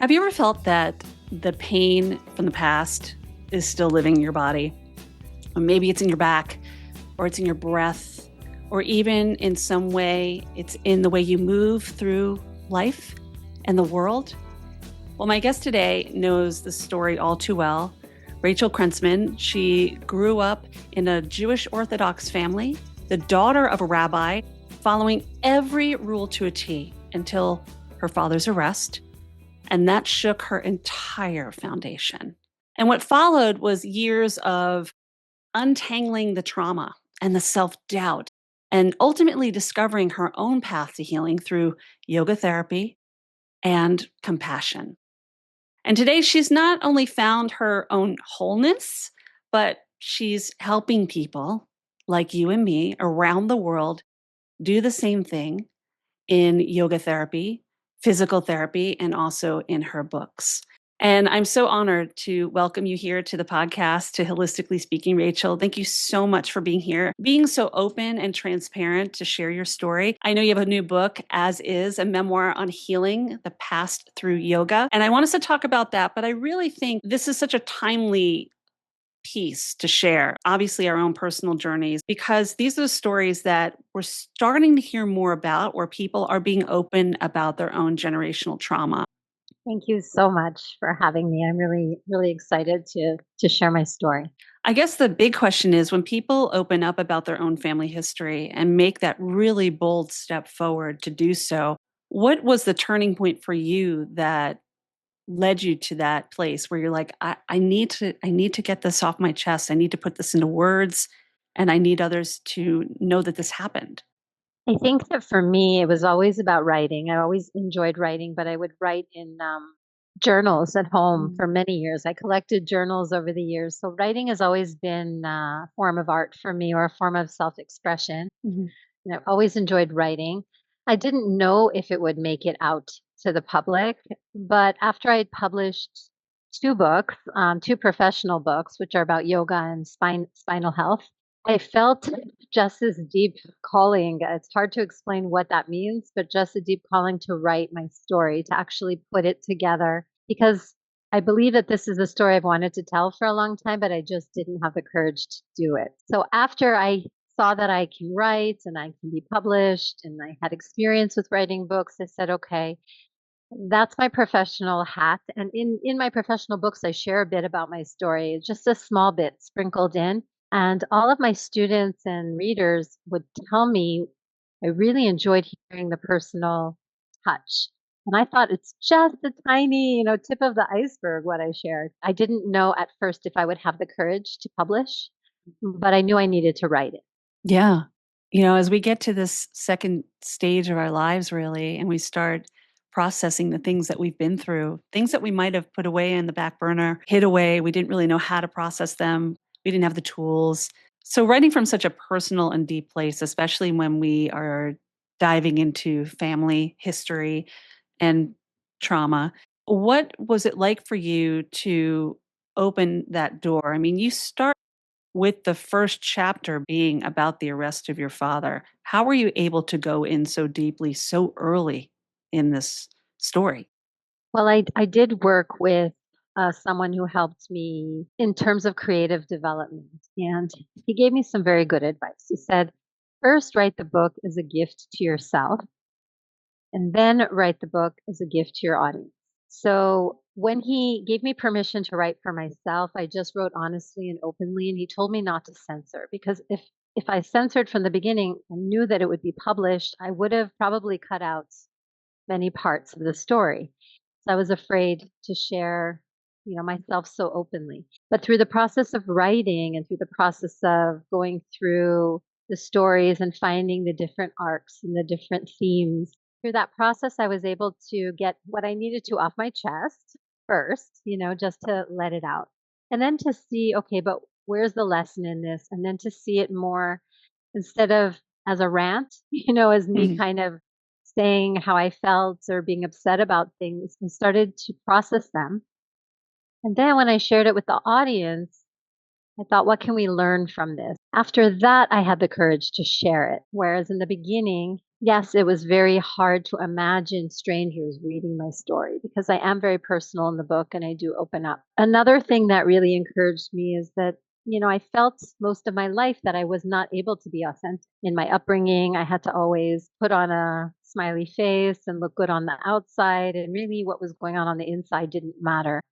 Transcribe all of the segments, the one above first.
Have you ever felt that the pain from the past is still living in your body? Or maybe it's in your back, or it's in your breath, or even in some way, it's in the way you move through life and the world? Well, my guest today knows the story all too well. Rachel Krentzman, she grew up in a Jewish Orthodox family, the daughter of a rabbi, following every rule to a T until her father's arrest. And that shook her entire foundation. And what followed was years of untangling the trauma and the self doubt, and ultimately discovering her own path to healing through yoga therapy and compassion. And today, she's not only found her own wholeness, but she's helping people like you and me around the world do the same thing in yoga therapy, physical therapy, and also in her books. And I'm so honored to welcome you here to the podcast, to Holistically Speaking, Rachel. Thank you so much for being here, being so open and transparent to share your story. I know you have a new book, As Is, a memoir on healing the past through yoga. And I want us to talk about that, but I really think this is such a timely piece to share, obviously our own personal journeys, because these are the stories that we're starting to hear more about, where people are being open about their own generational trauma. Thank you so much for having me. I'm really excited to share my story. I guess the big question is, when people open up about their own family history and make that really bold step forward to do so, what was the turning point for you that led you to that place where you're like, I need to get this off my chest. I need to put this into words, and I need others to know that this happened. I think that for me, it was always about writing. I always enjoyed writing, but I would write in journals at home Mm. for many years. I collected journals over the years. So writing has always been a form of art for me or a form of self expression. Mhm. And I've always enjoyed writing. I didn't know if it would make it out to the public, but after I had published two books, two professional books, which are about yoga and spinal health, I felt just this deep calling. It's hard to explain what that means, but just a deep calling to write my story, to actually put it together, because I believe that this is a story I've wanted to tell for a long time, but I just didn't have the courage to do it. So after I saw that I can write and I can be published and I had experience with writing books, I said, okay, that's my professional hat. And in my professional books, I share a bit about my story, just a small bit sprinkled in. And all of my students and readers would tell me I really enjoyed hearing the personal touch. And I thought it's just a tiny, tip of the iceberg what I shared. I didn't know at first if I would have the courage to publish, but I knew I needed to write it. Yeah. As we get to this second stage of our lives, really, and we start processing the things that we've been through, things that we might have put away in the back burner, hid away, we didn't really know how to process them, we didn't have the tools. So, writing from such a personal and deep place, especially when we are diving into family history and trauma, what was it like for you to open that door? I mean, you start with the first chapter being about the arrest of your father. How were you able to go in so deeply so early in this story? Well, I did work with someone who helped me in terms of creative development. And he gave me some very good advice. He said, first, write the book as a gift to yourself, and then write the book as a gift to your audience. So when he gave me permission to write for myself, I just wrote honestly and openly. And he told me not to censor, because if I censored from the beginning and knew that it would be published, I would have probably cut out many parts of the story. So I was afraid to share, myself so openly. But through the process of writing and through the process of going through the stories and finding the different arcs and the different themes, through that process, I was able to get what I needed to off my chest first, just to let it out. And then to see, okay, but where's the lesson in this? And then to see it more instead of as a rant, as me Mhm. kind of saying how I felt or being upset about things, and started to process them. And then when I shared it with the audience, I thought, what can we learn from this? After that, I had the courage to share it. Whereas in the beginning, Yes, it was very hard to imagine strangers reading my story because I am very personal in the book and I do open up. Another thing that really encouraged me is that, I felt most of my life that I was not able to be authentic. In my upbringing, I had to always put on a smiley face and look good on the outside. And really, what was going on the inside didn't matter.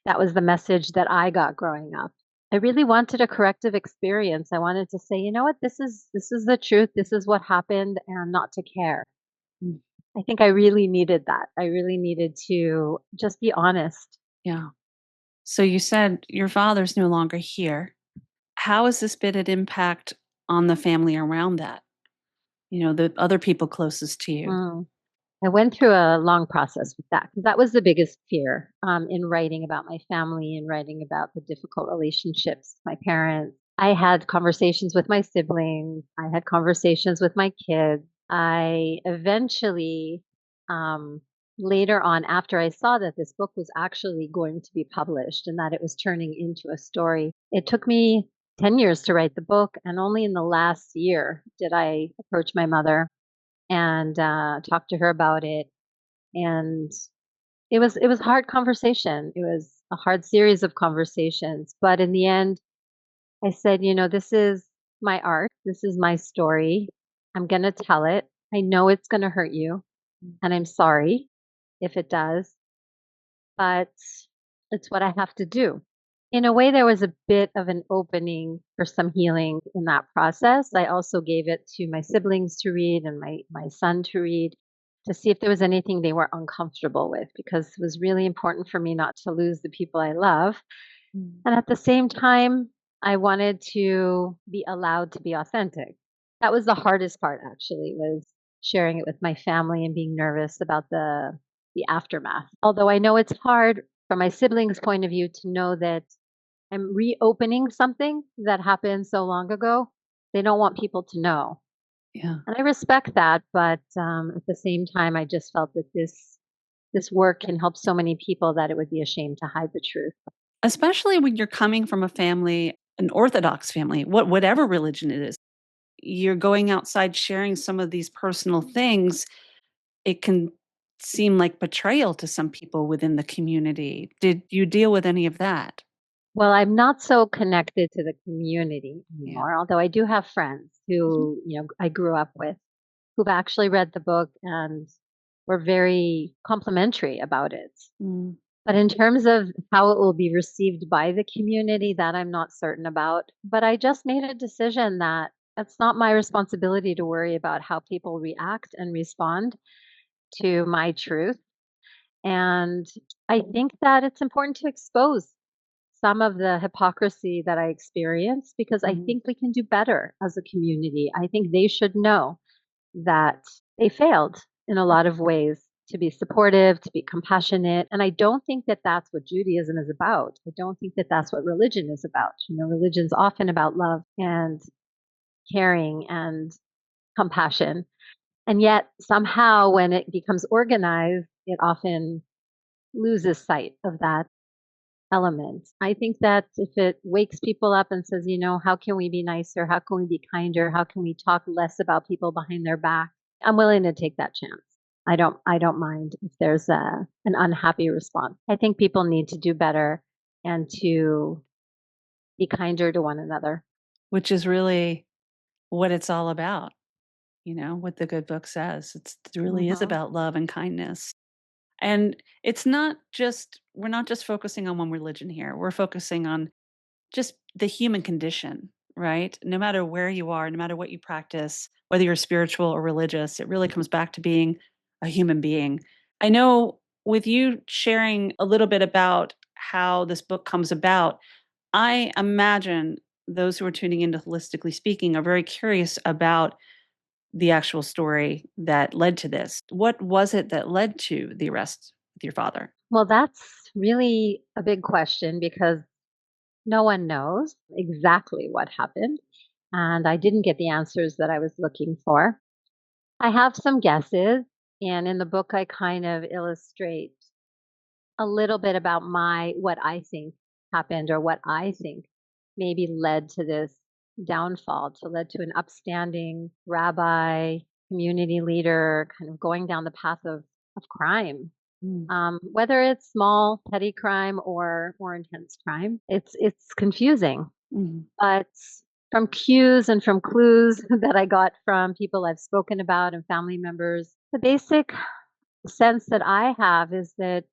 That was the message that I got growing up. I really wanted a corrective experience. I wanted to say, you know what, this is the truth. This is what happened and not to care. Mm. I think I really needed that. I really needed to just be honest. Yeah. So you said your father's no longer here. How has this been an impact on the family around that? The other people closest to you? Mm. I went through a long process with that because that was the biggest fear in writing about my family and writing about the difficult relationships, with my parents. I had conversations with my siblings. I had conversations with my kids. I eventually, um, later on, after I saw that this book was actually going to be published and that it was turning into a story, it took me 10 years to write the book. And only in the last year did I approach my mother and talk to her about it. And it was a hard conversation. It was a hard series of conversations, but in the end, I said, this is my art. This is my story. I'm going to tell it. I know it's going to hurt you, and I'm sorry if it does, but it's what I have to do. In a way, there was a bit of an opening for some healing in that process. I also gave it to my siblings to read and my son to read to see if there was anything they were uncomfortable with, because it was really important for me not to lose the people I love. Mm. And at the same time, I wanted to be allowed to be authentic. That was the hardest part actually, was sharing it with my family and being nervous about the aftermath. Although I know it's hard from my siblings' point of view to know that I'm reopening something that happened so long ago. They don't want people to know. Yeah. And I respect that, but at the same time, I just felt that this work can help so many people that it would be a shame to hide the truth. Especially when you're coming from a family, an Orthodox family, whatever religion it is, you're going outside sharing some of these personal things. It can seem like betrayal to some people within the community. Did you deal with any of that? Well, I'm not so connected to the community Yeah. anymore, although I do have friends Mhm. who, I grew up with who've actually read the book and were very complimentary about it. Mm. But in terms of how it will be received by the community, that I'm not certain about. But I just made a decision that it's not my responsibility to worry about how people react and respond to my truth. And I think that it's important to expose some of the hypocrisy that I experience because I Mhm. think we can do better as a community. I think they should know that they failed in a lot of ways to be supportive, to be compassionate. And I don't think that that's what Judaism is about. I don't think that that's what religion is about. Religion's often about love and caring and compassion. And yet, somehow, when it becomes organized, it often loses sight of that element. I think that if it wakes people up and says, how can we be nicer? How can we be kinder? How can we talk less about people behind their back? I'm willing to take that chance. I don't mind if there's an unhappy response. I think people need to do better and to be kinder to one another. Which is really what it's all about, what the good book says. It really is Hmm. about love and kindness. And it's not just we're not just focusing on one religion here. We're focusing on just the human condition, right? No matter where you are, no matter what you practice, whether you're spiritual or religious, it really comes back to being a human being. I know with you sharing a little bit about how this book comes about, I imagine those who are tuning into Holistically Speaking are very curious about the actual story that led to this. What was it that led to the arrest with your father? Well, that's really a big question because no one knows exactly what happened. And I didn't get the answers that I was looking for. I have some guesses, and in the book, I kind of illustrate a little bit about what I think happened or what I think maybe led to this downfall, to led to an upstanding rabbi community leader, kind of going down the path of crime. Mm. Whether it's small, petty crime or more intense crime, it's confusing. Mm. But from cues and from clues that I got from people I've spoken about and family members, the basic sense that I have is that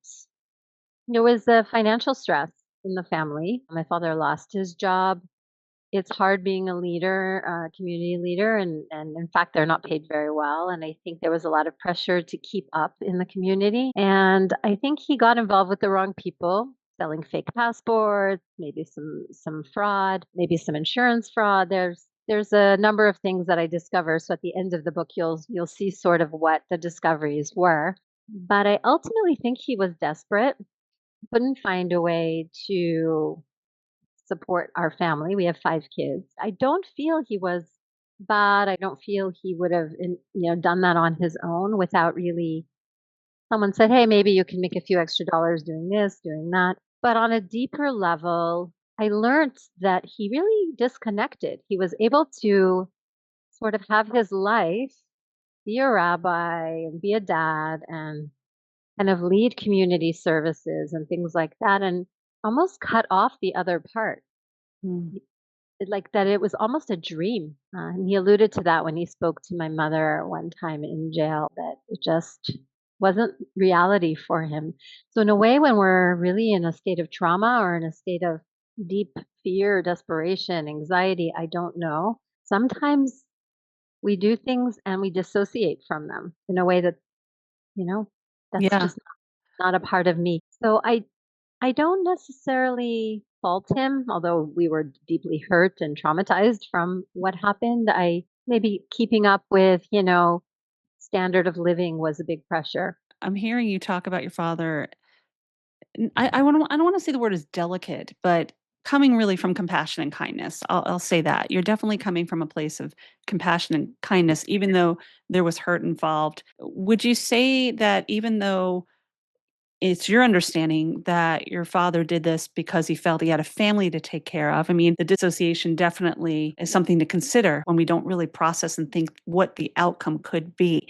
there was a financial stress in the family. My father lost his job. It's hard being a leader, community leader, and in fact, they're not paid very well. And I think there was a lot of pressure to keep up in the community. And I think he got involved with the wrong people, selling fake passports, maybe some fraud, maybe some insurance fraud. There's a number of things that I discover. So at the end of the book, you'll see sort of what the discoveries were. But I ultimately think he was desperate, couldn't find a way to support our family. We have 5 kids. I don't feel he was bad. I don't feel he would have, done that on his own without really someone said, "Hey, maybe you can make a few extra dollars doing this, doing that." But on a deeper level, I learned that he really disconnected. He was able to sort of have his life, be a rabbi and be a dad and kind of lead community services and things like that and almost cut off the other part. Mm. Like that it was almost a dream. And he alluded to that when he spoke to my mother one time in jail, that it just wasn't reality for him. So in a way, when we're really in a state of trauma or in a state of deep fear, desperation, anxiety, I don't know. Sometimes we do things and we dissociate from them in a way that, you know, that's Yeah. just not a part of me. So I don't necessarily fault him, although we were deeply hurt and traumatized from what happened. I maybe keeping up with, standard of living was a big pressure. I'm hearing you talk about your father. I don't want to say the word is delicate, but coming really from compassion and kindness. I'll say that you're definitely coming from a place of compassion and kindness, even though there was hurt involved. Would you say that even though it's your understanding that your father did this because he felt he had a family to take care of? I mean, the dissociation definitely is something to consider when we don't really process and think what the outcome could be.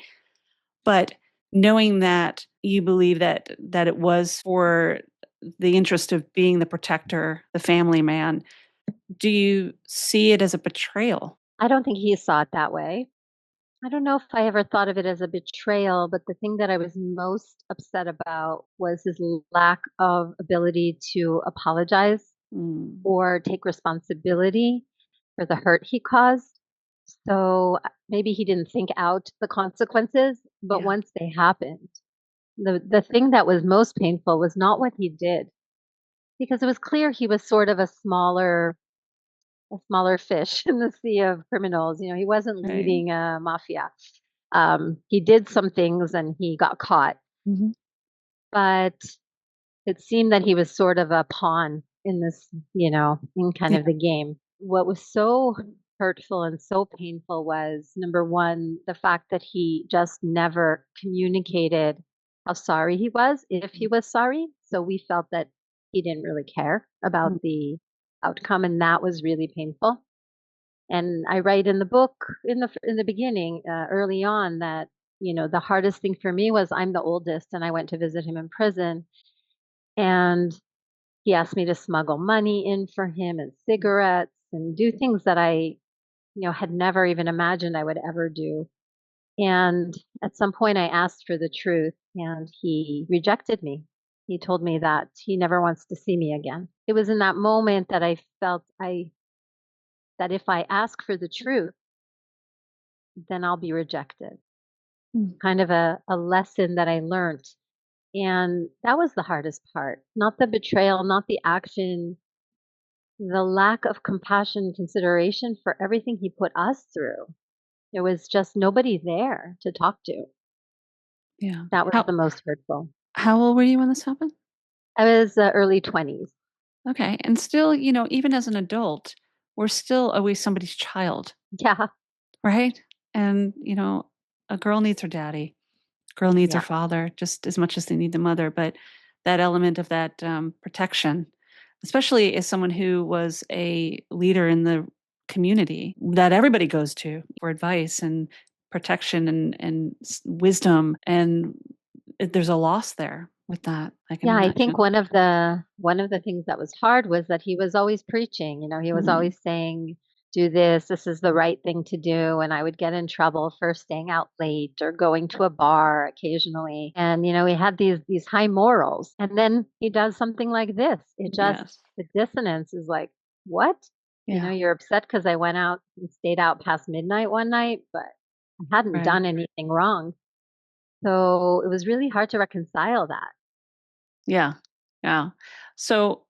But knowing that you believe that it was for the interest of being the protector, the family man, do you see it as a betrayal? I don't think he saw it that way. I don't know if I ever thought of it as a betrayal, but the thing that I was most upset about was his lack of ability to apologize Mm, or take responsibility for the hurt he caused. So maybe he didn't think out the consequences, but yeah, once they happened, the thing that was most painful was not what he did, because it was clear he was sort of a smaller fish in the sea of criminals. He wasn't right. leading a mafia. He did some things and he got caught, Mhm. but it seemed that he was sort of a pawn in this, in kind Yeah, of the game. What was so hurtful and so painful was, number one, the fact that he just never communicated how sorry he was, if he was sorry. So we felt that he didn't really care about mm, the outcome, and that was really painful. And I write in the book in the beginning, early on, that the hardest thing for me was I'm the oldest, and I went to visit him in prison, and he asked me to smuggle money in for him and cigarettes and do things that I, had never even imagined I would ever do. And at some point I asked for the truth and he rejected me. He told me that he never wants to see me again. It was in that moment that I felt that if I ask for the truth, then I'll be rejected. mm, Kind of a lesson that I learned. And that was the hardest part. Not the betrayal, not the action, the lack of compassion and consideration for everything he put us through. There was just nobody there to talk to. yeah. That was How the most hurtful. how old were you when this happened? I was early 20s. Okay, and still, even as an adult, we're still always somebody's child, Yeah. right? And, a girl needs her daddy. Girl needs her Yeah. father just as much as they need the mother, but that element of that, protection, especially as someone who was a leader in the community that everybody goes to for advice and protection and wisdom, and there's a loss there with that, I can Yeah, I think imagine. one of the things that was hard was that he was always preaching, he was Mm, always saying, "Do this, this is the right thing to do," and I would get in trouble for staying out late or going to a bar occasionally. And he had these high morals. And then he does something like this. It just yes. the dissonance is like, "What? Yeah. You're upset because I went out and stayed out past midnight one night, but I hadn't Right. done anything wrong." So it was really hard to reconcile that. Yeah. Yeah. So,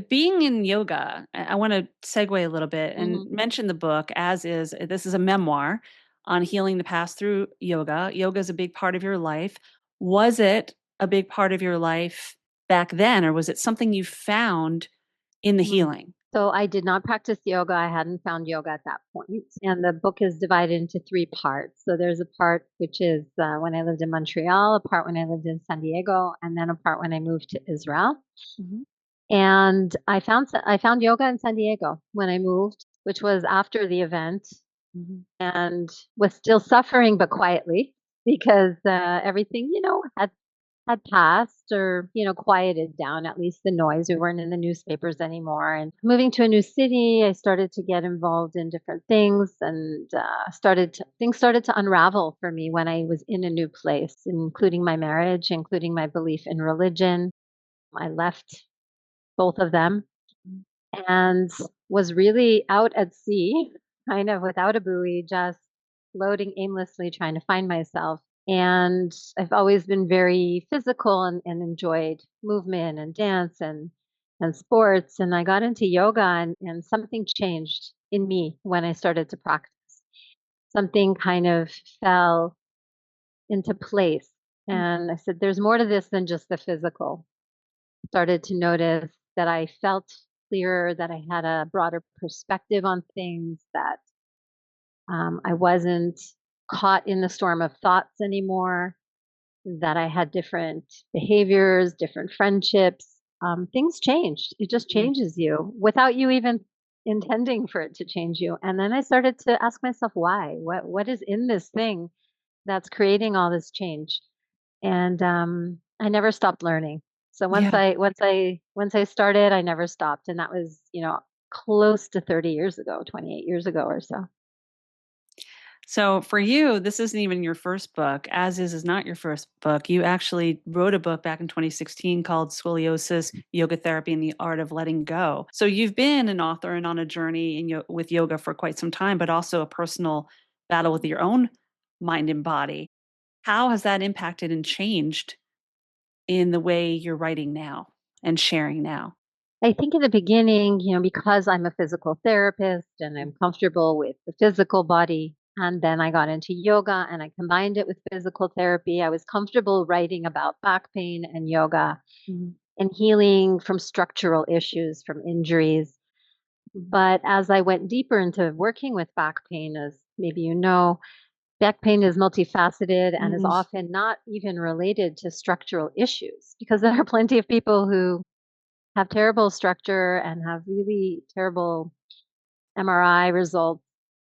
being in yoga, I want to segue a little bit and Mhm. mention the book as is. This is a memoir on healing the past through yoga. Yoga is a big part of your life. Was it a big part of your life back then, or was it something you found in the Mm. healing? So I did not practice yoga. I hadn't found yoga at that point. And the book is divided into three parts. So there's a part which is when I lived in Montreal, a part when I lived in San Diego, and then a part when I moved to Israel. Mhm. And I found yoga in San Diego when I moved, which was after the event, Mhm. and was still suffering, but quietly because everything, had passed or, quieted down, at least the noise. We weren't in the newspapers anymore. And moving to a new city, I started to get involved in different things and things started to unravel for me when I was in a new place, including my marriage, including my belief in religion. I left both of them and was really out at sea, kind of without a buoy, just floating aimlessly, trying to find myself. And I've always been very physical and enjoyed movement and dance and sports. And I got into yoga and something changed in me when I started to practice. Something kind of fell into place. And I said, there's more to this than just the physical. Started to notice that I felt clearer, that I had a broader perspective on things, that I wasn't caught in the storm of thoughts anymore, that I had different behaviors, different friendships. Things changed. It just Mhm. changes you without you even intending for it to change you. And then I started to ask myself why. What is in this thing that's creating all this change? And I never stopped learning. So once Yeah. I once I once I started, I never stopped, and that was close to 30 years ago, 28 years ago or so. So for you, this isn't even your first book. As is not your first book. You actually wrote a book back in 2016 called Scoliosis, Yoga Therapy, and the Art of Letting Go. So you've been an author and on a journey with yoga for quite some time, but also a personal battle with your own mind and body. How has that impacted and changed in the way you're writing now and sharing now? I think in the beginning, because I'm a physical therapist and I'm comfortable with the physical body, and then I got into yoga and I combined it with physical therapy, I was comfortable writing about back pain and yoga Mhm. and healing from structural issues, from injuries. But as I went deeper into working with back pain, as maybe back pain is multifaceted and is Mhm. often not even related to structural issues because there are plenty of people who have terrible structure and have really terrible MRI results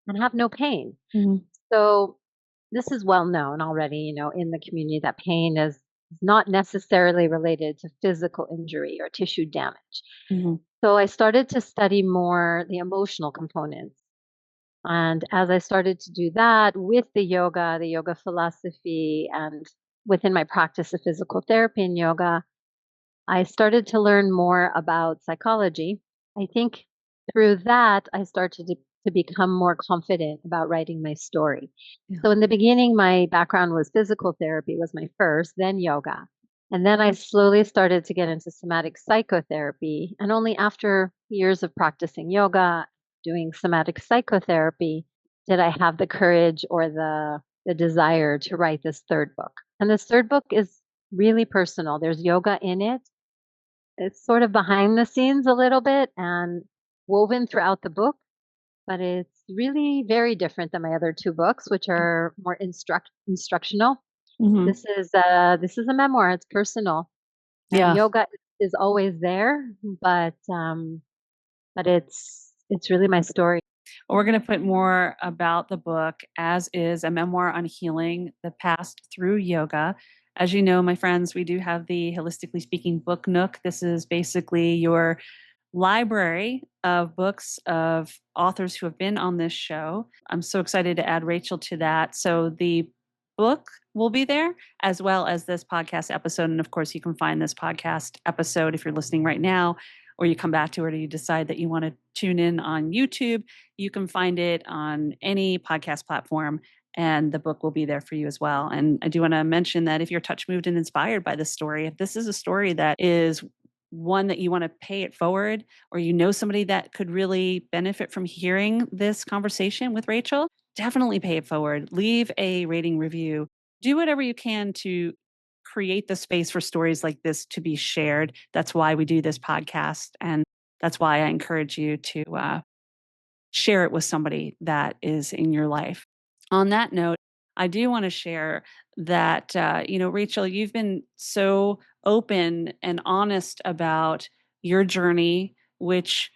and have no pain. Mhm. So this is well known already, in the community that pain is not necessarily related to physical injury or tissue damage. Mhm. So I started to study more the emotional components. And as I started to do that with the yoga philosophy, and within my practice of physical therapy and yoga, I started to learn more about psychology. I think through that, I started to become more confident about writing my story. Yeah. So in the beginning, my background was physical therapy was my first, then yoga. And then I slowly started to get into somatic psychotherapy. And only after years of practicing yoga, doing somatic psychotherapy, did I have the courage or the desire to write this third book. And this third book is really personal. There's yoga in it. It's sort of behind the scenes a little bit and woven throughout the book, but it's really very different than my other two books, which are more instructional. Mhm. This is a memoir. It's personal, and Yeah. yoga is always there, but it's really my story. We're going to put more about the book, as is a memoir on healing the past through yoga. As you know, my friends, we do have the Holistically Speaking Book Nook. This is basically your library of books of authors who have been on this show. I'm so excited to add Rachel to that. So the book will be there as well as this podcast episode. And of course, you can find this podcast episode if you're listening right now, or you come back to it, or you decide that you want to tune in on YouTube. You can find it on any podcast platform, and the book will be there for you as well. And I do want to mention that if you're touch moved and inspired by this story, if this is a story that is one that you want to pay it forward, or you know somebody that could really benefit from hearing this conversation with Rachel, definitely pay it forward. Leave a rating review. Do whatever you can to create the space for stories like this to be shared. That's why we do this podcast. And that's why I encourage you to share it with somebody that is in your life. On that note, I do want to share that, Rachel, you've been so open and honest about your journey, which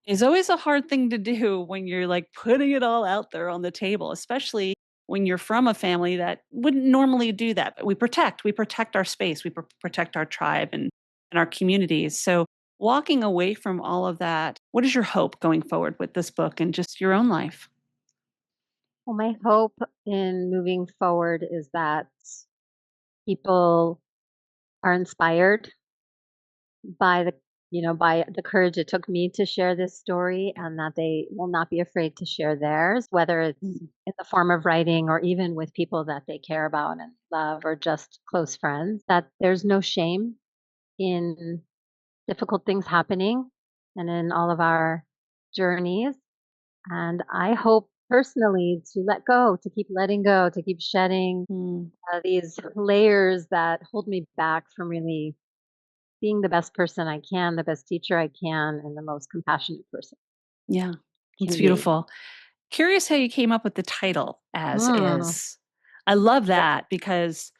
is always a hard thing to do when you're like putting it all out there on the table, especially when you're from a family that wouldn't normally do that. But we protect our space, protect our tribe and our communities. So walking away from all of that, what is your hope going forward with this book and just your own life? Well, my hope in moving forward is that people are inspired by by the courage it took me to share this story, and that they will not be afraid to share theirs, whether it's Mm. in the form of writing or even with people that they care about and love or just close friends, that there's no shame in difficult things happening and in all of our journeys. And I hope personally to let go, to keep letting go, to keep shedding Mm. these layers that hold me back from really being the best person I can, the best teacher I can, and the most compassionate person Yeah, I it's can be. beautiful. Curious how you came up with the title as Mm, is. I love yeah. that because,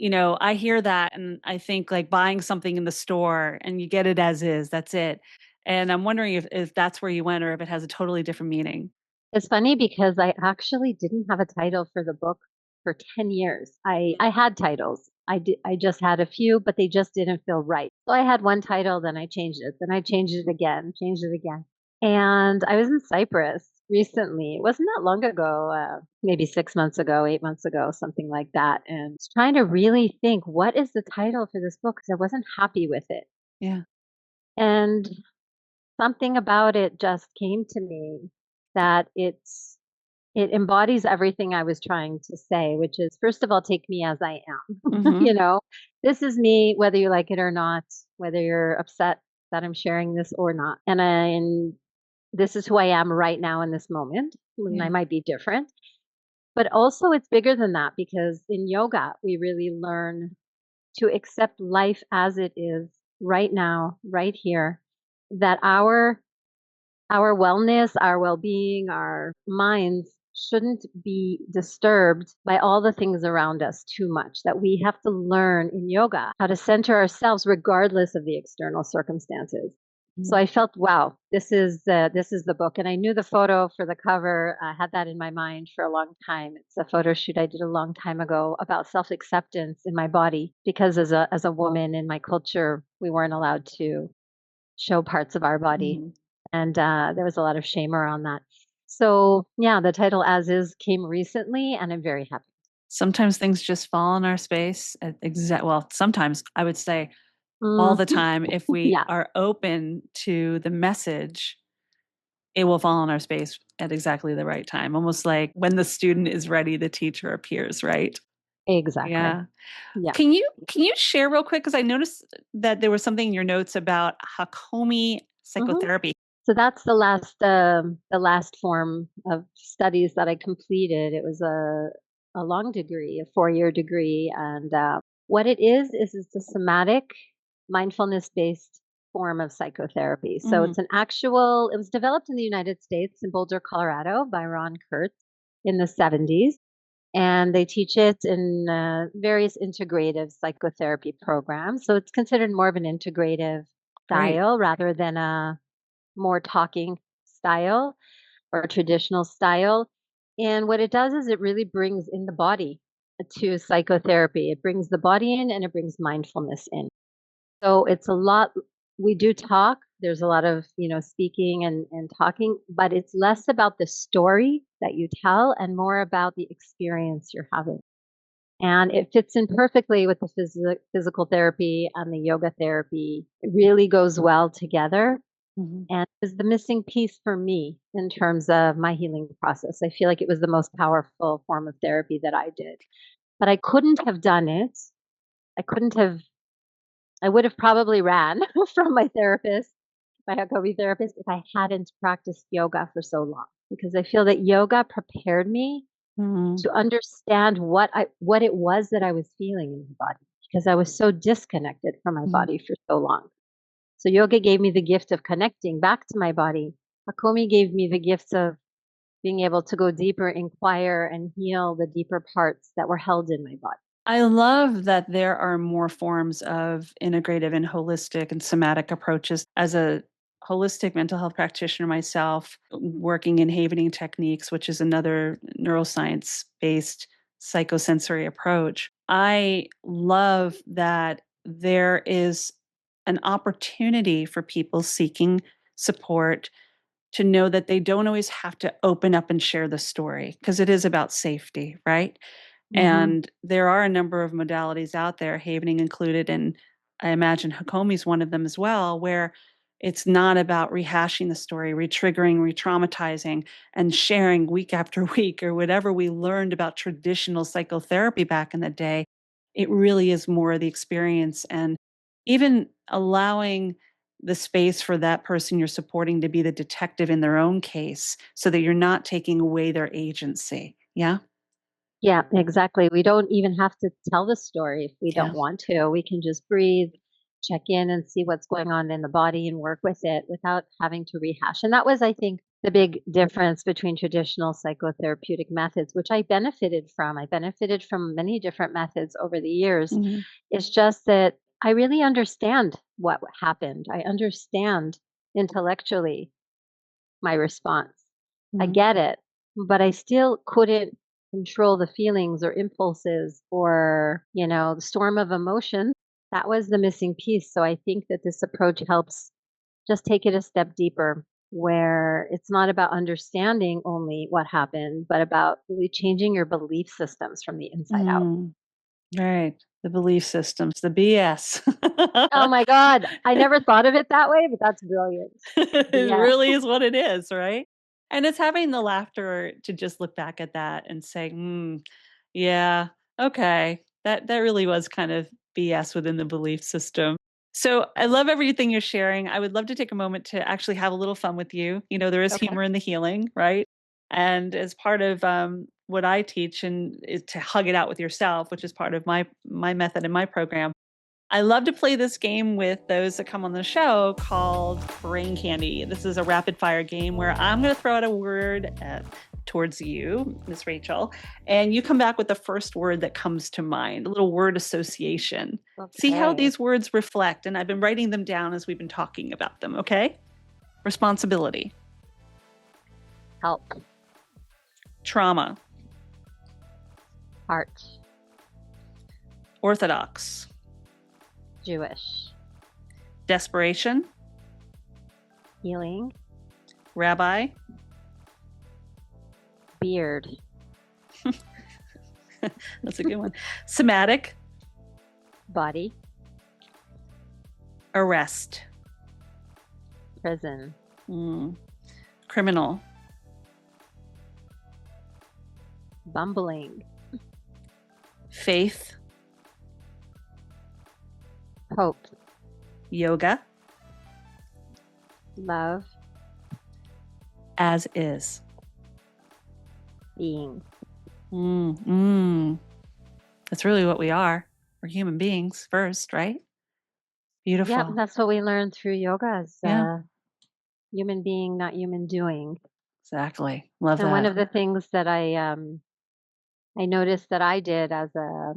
I hear that and I think like buying something in the store and you get it as is, that's it. And I'm wondering if that's where you went or if it has a totally different meaning. It's funny because I actually didn't have a title for the book for 10 years. I had titles. I just had a few, but they just didn't feel right. So I had one title, then I changed it, then I changed it again, changed it again. And I was in Cyprus recently. It wasn't that long ago, maybe 6 months ago, 8 months ago, something like that. And was trying to really think, what is the title for this book? Because I wasn't happy with it. Yeah. And something about it just came to me that it embodies everything I was trying to say, which is, first of all, take me as I am. Hmm. This is me, whether you like it or not, whether you're upset that I'm sharing this or not. And this is who I am right now in this moment. And I Yeah. might be different, but also it's bigger than that, because in yoga, we really learn to accept life as it is right now, right here, that our wellness, our well-being, our minds shouldn't be disturbed by all the things around us too much, that we have to learn in yoga how to center ourselves regardless of the external circumstances. So Mm. I felt, wow, this is the book. And I knew the photo for the cover. I had that in my mind for a long time. It's a photo shoot I did a long time ago about self-acceptance in my body, because as a woman in my culture, we weren't allowed to show parts of our body, Mhm. and there was a lot of shame around that. So yeah, the title As Is came recently, and I'm very happy. Sometimes things just fall in our space at well, sometimes I would say all Mm, the time, if we yeah, are open to the message, it will fall in our space at exactly the right time. Almost like when the student is ready, the teacher appears, right? exactly. Yeah. Yeah. Can you share real quick? Because I noticed that there was something in your notes about Hakomi hmm psychotherapy. So that's the last form of studies that I completed. It was a long degree, a 4-year degree, and what it is it's a somatic, mindfulness based form of psychotherapy. So Mhm. it's it was developed in the United States in Boulder, Colorado by Ron Kurtz in the 70s. And they teach it in various integrative psychotherapy programs. So it's considered more of an integrative Great. style rather than a more talking style. or traditional style. And what it does is it really brings in the body to psychotherapy. It brings the body in and it brings mindfulness in. So it's a lot, we do talk. There's a lot of, speaking and talking, but it's less about the story that you tell and more about the experience you're having. And it fits in perfectly with the physical therapy and the yoga therapy. It really goes well together. Mhm. And it was the missing piece for me in terms of my healing process. I feel like it was the most powerful form of therapy that I did. But I couldn't have done it. I couldn't have, I would have probably ran from my therapist, my Hakomi therapist, if I hadn't practiced yoga for so long. Because I feel that yoga prepared me Mhm. to understand what it was that I was feeling in my body because I was so disconnected from my Mhm. body for so long. So yoga gave me the gift of connecting back to my body. Hakomi gave me the gift of being able to go deeper, inquire, and heal the deeper parts that were held in my body. I love that there are more forms of integrative and holistic and somatic approaches. As a holistic mental health practitioner myself, working in havening techniques, which is another neuroscience based psychosensory approach, I love that there is an opportunity for people seeking support to know that they don't always have to open up and share the story because it is about safety, right? Hmm. And there are a number of modalities out there, havening included, and I imagine Hakomi's one of them as well, where it's not about rehashing the story, re-triggering, re-traumatizing, and sharing week after week or whatever we learned about traditional psychotherapy back in the day. It really is more of the experience and even allowing the space for that person you're supporting to be the detective in their own case so that you're not taking away their agency. Yeah? Yeah, exactly. We don't even have to tell the story if we Yeah. don't want to. We can just breathe, check in and see what's going on in the body and work with it without having to rehash. And that was, I think, the big difference between traditional psychotherapeutic methods, which I benefited from. I benefited from many different methods over the years. Mhm. It's just that I really understand what happened. I understand intellectually my response. I Mhm. get it, but I still couldn't control the feelings or impulses or, the storm of emotion. That was the missing piece. So I think that this approach helps just take it a step deeper where it's not about understanding only what happened, but about really changing your belief systems from the inside out. Mm, right. The belief systems, the BS. Oh my God. I never thought of it that way, but that's brilliant. It Yeah. really is what it is, right? And it's having the laughter to just look back at that and say, yeah, okay. That really was kind of BS within the belief system. So I love everything you're sharing. I would love to take a moment to actually have a little fun with you. There is Okay. humor in the healing, right? And as part of what I teach and is to hug it out with yourself, which is part of my method in my program. I love to play this game with those that come on the show called Brain Candy. This is a rapid fire game where I'm going to throw out a word towards you, Miss Rachel, and you come back with the first word that comes to mind, a little word association. See how Okay. these words reflect, and I've been writing them down as we've been talking about them, okay? Responsibility, Help. trauma, Heart. orthodox, Jewish. desperation, Healing. rabbi, Beard. that's a good one, somatic, Body. arrest, Prison. criminal, Bumbling. faith, Hope. yoga, Love. as is. Being. That's really what we are. We're human beings first, right? Yep, Beautiful. that's what we learned through yoga is Yeah, human being, not human doing. exactly. Love And one that. of the things that I noticed that I did as a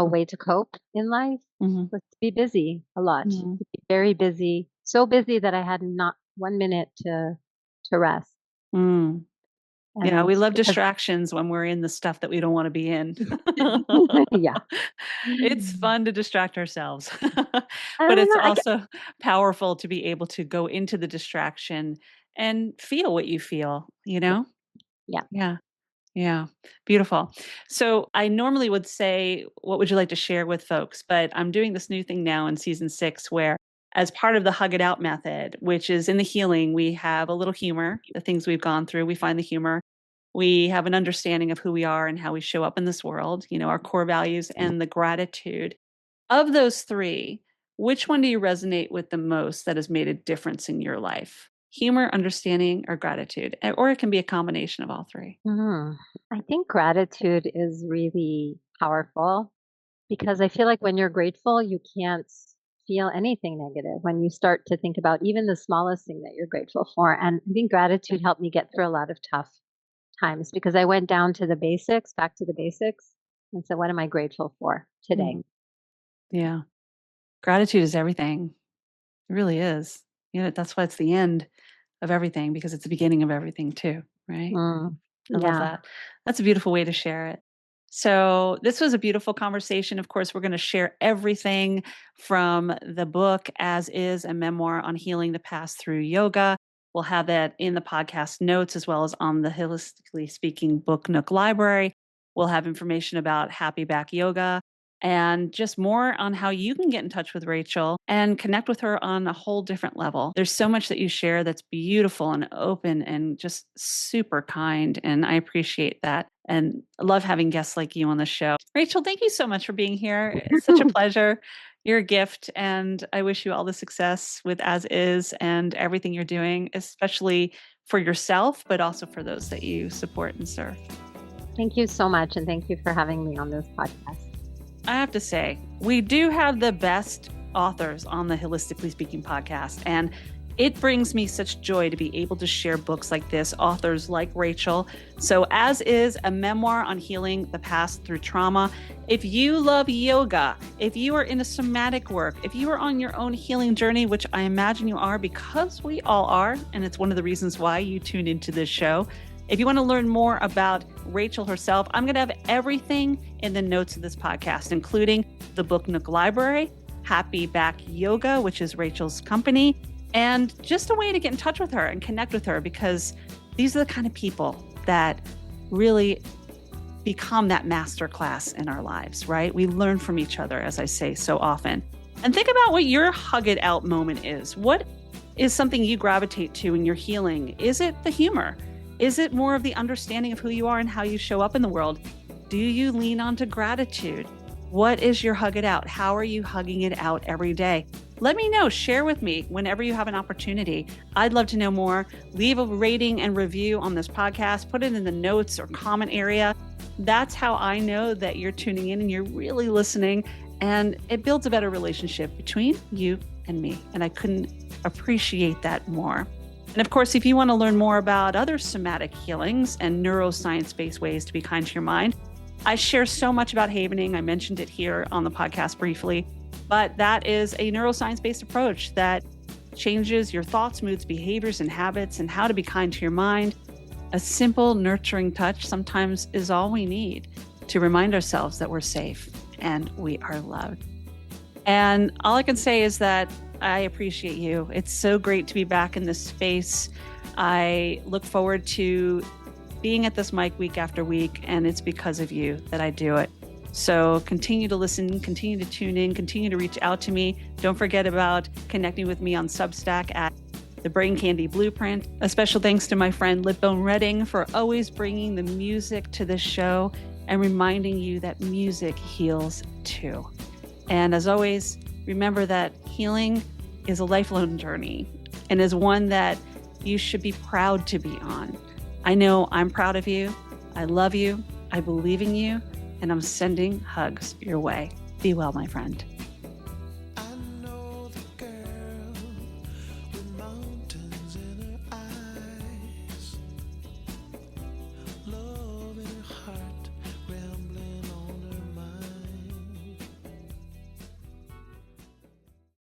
way to cope in life Hmm. was to be busy a lot, to Hmm. be very busy, so busy that I had not 1 minute to rest. Mm. Yeah, And we love because distractions when we're in the stuff that we don't want to be in. yeah. It's fun to distract ourselves, I but don't it's know, also powerful to be able to go into the distraction and feel what you feel, you yeah, know? yeah. Yeah. Yeah, beautiful. So I normally would say, what would you like to share with folks? But I'm doing this new thing now in season 6 where, as part of the hug it out method, which is in the healing, we have a little humor, the things we've gone through, we find the humor. We have an understanding of who we are and how we show up in this world, our core values and the gratitude. Of those three, which one do you resonate with the most that has made a difference in your life? Humor, understanding, or gratitude? Or it can be a combination of all three. Mhm. I think gratitude is really powerful because I feel like when you're grateful, you can't feel anything negative when you start to think about even the smallest thing that you're grateful for. And I think gratitude helped me get through a lot of tough times because I went down to the basics, back to the basics, and said, what am I grateful for today? Mm, yeah. Gratitude is everything. It really is. That's why it's the end of everything because it's the beginning of everything too, right? Mm, I love yeah. that. That's a beautiful way to share it. So, this was a beautiful conversation. Of course, we're going to share everything from the book as is a memoir on healing the past through yoga. We'll have that in the podcast notes as well as on the Holistically Speaking Book Nook library. We'll have information about Happy Back Yoga and just more on how you can get in touch with Rachel and connect with her on a whole different level. There's so much that you share that's beautiful and open and just super kind. And I appreciate that. And I love having guests like you on the show. Rachel, thank you so much for being here. It's such a pleasure. You're a gift. And I wish you all the success with As Is and everything you're doing, especially for yourself, but also for those that you support and serve. Thank you so much. And thank you for having me on this podcast. I have to say, we do have the best authors on the Holistically Speaking podcast. And it brings me such joy to be able to share books like this, authors like Rachel. So, As Is a memoir on healing the past through trauma. If you love yoga, if you are into somatic work, if you are on your own healing journey, which I imagine you are because we all are, and it's one of the reasons why you tuned into this show. If you want to learn more about Rachel herself, I'm going to have everything in the notes of this podcast, including the Book Nook Library, Happy Back Yoga, which is Rachel's company, and just a way to get in touch with her and connect with her because these are the kind of people that really become that master class in our lives, right? We learn from each other, as I say so often. And think about what your hug it out moment is. What is something you gravitate to in your healing? Is it the humor? Is it more of the understanding of who you are and how you show up in the world? Do you lean onto gratitude? What is your hug it out? How are you hugging it out every day? Let me know. Share with me whenever you have an opportunity. I'd love to know more. Leave a rating and review on this podcast. Put it in the notes or comment area. That's how I know that you're tuning in and you're really listening. And it builds a better relationship between you and me. And I couldn't appreciate that more. And of course, if you want to learn more about other somatic healings and neuroscience-based ways to be kind to your mind, I share so much about havening. I mentioned it here on the podcast briefly, but that is a neuroscience-based approach that changes your thoughts, moods, behaviors, and habits and how to be kind to your mind. A simple, nurturing touch sometimes is all we need to remind ourselves that we're safe and we are loved. And all I can say is that I appreciate you. It's so great to be back in this space. I look forward to being at this mic week after week, and it's because of you that I do it. So continue to listen, continue to tune in, continue to reach out to me. Don't forget about connecting with me on Substack at The Brain Candy Blueprint. A special thanks to my friend Lipbone Redding for always bringing the music to this show and reminding you that music heals too. And as always, remember that healing is a lifelong journey and is one that you should be proud to be on. I know I'm proud of you. I love you. I believe in you. And I'm sending hugs your way. Be well, my friend.